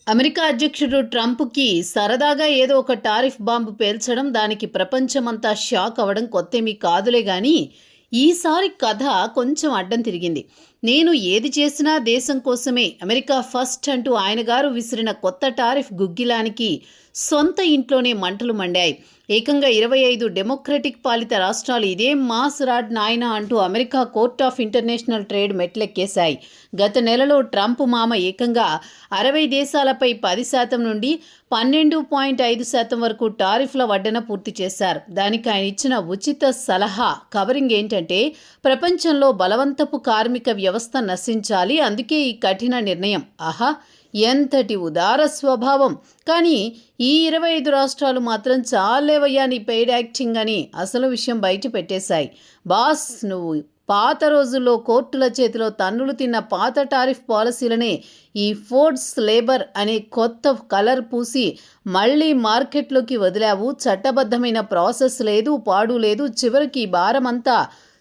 America అధ్యక్షుడు ట్రంప్కి సరదాగా ఏదో ఒక టారిఫ్ బాంబు పేల్చడం, దానికి ప్రపంచమంతా షాక్ అవ్వడం కొత్తేమీ కాదులే గాని, ఈసారి కథ కొంచెం అడ్డం తిరిగింది. నేను ఏది చేసినా దేశం కోసమే, అమెరికా ఫస్ట్ అంటూ ఆయన గారు విసిరిన కొత్త టారిఫ్ గుగ్గిలానికి సొంత ఇంట్లోనే మంటలు మండాయి. ఏకంగా 25 డెమోక్రటిక్ పాలిత రాష్ట్రాలు ఇదేం మాస్ రాడ్ నాయనా అంటూ America court of international trade మెట్లెక్కేశాయి. గత నెలలో ట్రంప్ మామ ఏకంగా 60 దేశాలపై 10% నుండి 12.5% వరకు టారిఫ్ల వడ్డన పూర్తి చేశారు. దానికి ఆయన ఇచ్చిన ఉచిత సలహా కవరింగ్ ఏంటంటే, ప్రపంచంలో బలవంతపు కార్మిక వ్యవస్థ నశించాలి, అందుకే ఈ కఠిన నిర్ణయం. ఆహా, ఎంతటి ఉదార స్వభావం! కానీ ఈ 25 రాష్ట్రాలు మాత్రం చాలేవయ్యా నీ పెయిడ్ యాక్టింగ్ అని అసలు విషయం బయట పెట్టేశాయి. బాస్, నువ్వు పాత రోజుల్లో కోర్టుల చేతిలో తన్నులు తిన్న పాత టారిఫ్ పాలసీలనే ఈ ఫోర్స్ లేబర్ అనే కొత్త కలర్ పూసి మళ్ళీ మార్కెట్లోకి వదిలావు. చట్టబద్ధమైన ప్రాసెస్ లేదు, పాడు లేదు. చివరికి ఈ భారమంతా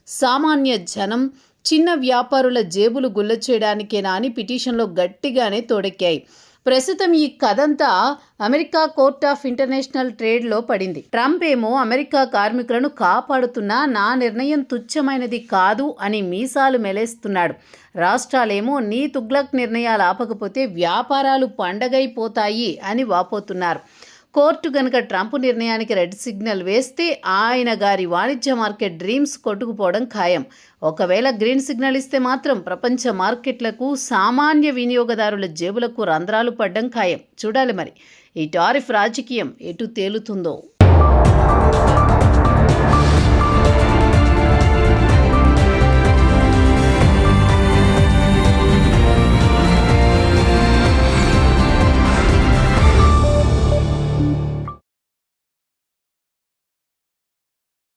సామాన్య జనం, చిన్న వ్యాపారుల జేబులు గుల్ల చేయడానికేనా అని పిటిషన్లో గట్టిగానే తోడెక్కాయి. ప్రస్తుతం ఈ కథంతా అమెరికా కోర్ట్ ఆఫ్ ఇంటర్నేషనల్ ట్రేడ్లో పడింది. ట్రంప్ ఏమో అమెరికా కార్మికులను కాపాడుతున్నా నా నిర్ణయం తుచ్చమైనది కాదు అని మీసాలు మెలేస్తున్నాడు. రాష్ట్రాలేమో నీ తుగ్లక్ నిర్ణయాలు ఆపకపోతే వ్యాపారాలు పండగైపోతాయి అని వాపోతున్నారు. కోర్టు గనుక ట్రంప్ నిర్ణయానికి రెడ్ సిగ్నల్ వేస్తే ఆయన గారి వాణిజ్య మార్కెట్ డ్రీమ్స్ కొట్టుకుపోవడం ఖాయం. ఒకవేళ గ్రీన్ సిగ్నల్ ఇస్తే మాత్రం ప్రపంచ మార్కెట్లకు, సామాన్య వినియోగదారుల జేబులకు రంధ్రాలు పడ్డం ఖాయం. చూడాలి మరి ఈ టారిఫ్ రాజకీయం ఎటు తేలుతుందో.